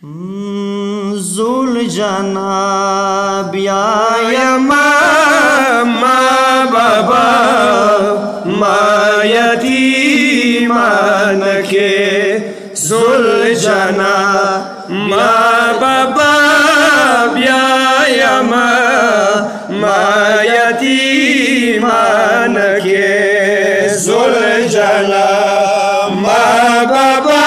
जुल जनाब या मा बाबा मा यतीमान के जुल जना मा बाबा मा यतीमान के जुल जना मा बाबा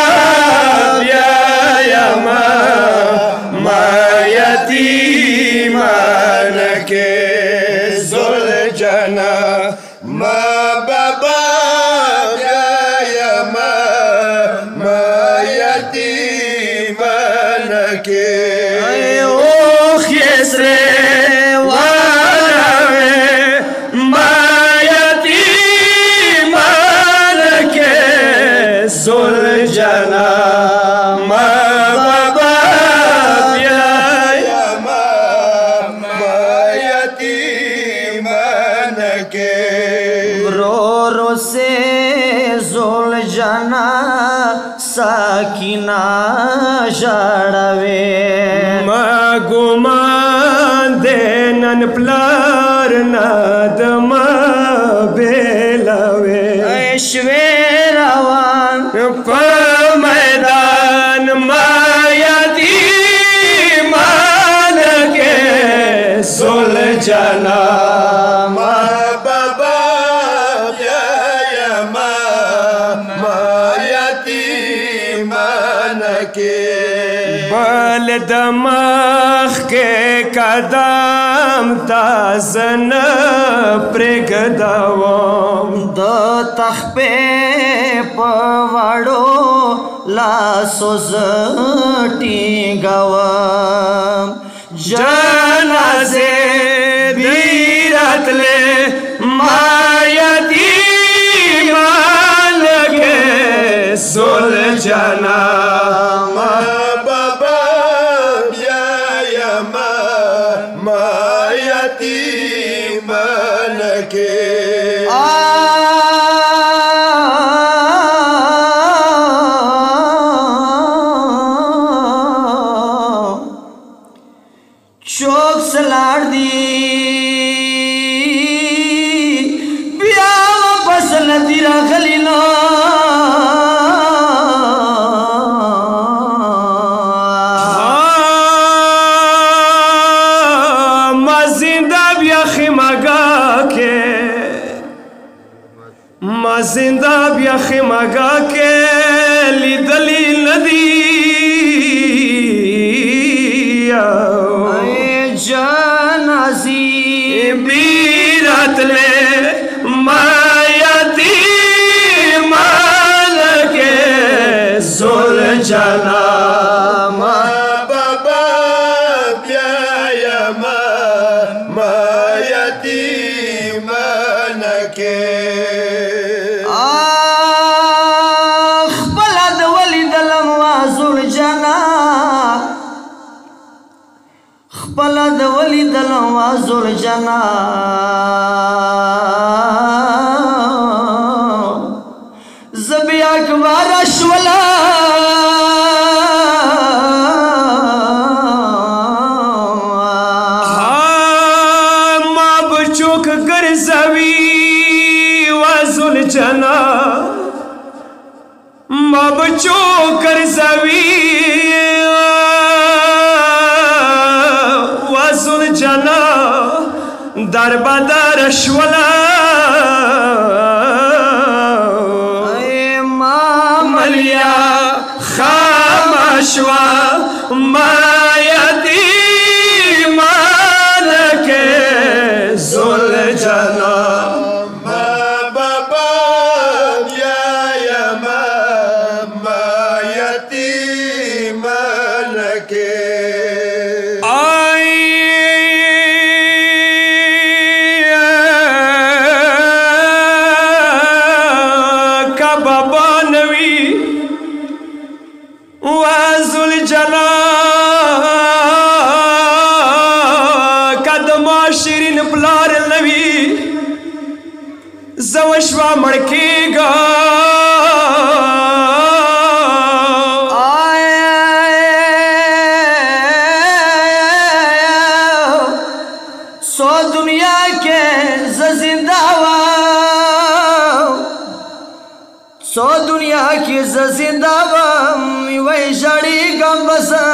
मा यतीमान के जुल जना मा बाबा मा यतीमान के खेसरे मा यतीमान के जुल जना मा बाबा यतीमान के रो से जुल जना साकिना जड़वे गुमान देनन प्लार नादम बेलवे ऐश्वेरवान मैदान यतीमान के जुल जना मा बाबा मा यतीमान के बल दमाग के कदम ताजन प्रेगदावम द तखपे पवाड़ो लासो टींगवम जनाजे दीरतले मा यतीमान के जुल जना मा बाबा मा यतीमान के चौक सलाड़ दी ब्याह बस नदीरा खलीना जिंदा ब्याखी मगा के जिंदा ब्याखी मगा के लिदली नदी जनाजी बीरतले मा यतीमान के जुल जना मा बाबा मा यतीमान के बलद वली दलम वाजुल जना बलद वली दलम वाजुल जना जबी अकबर अश्वला चुक कर जवी वाजुल जना मब चोकर जवी वाजुल जना दरबदर अश्वला मामलिया खामशवा मा यतीमान के जुल जना मा बाबा मा यतीमान के बाबा नवी वाजुल जना कदमा शिरीन प्लार नवी जवशवा मड़केगा दुनिया के जिंदावा सो दुनिया की जिंदावा वही जड़ी गम बसा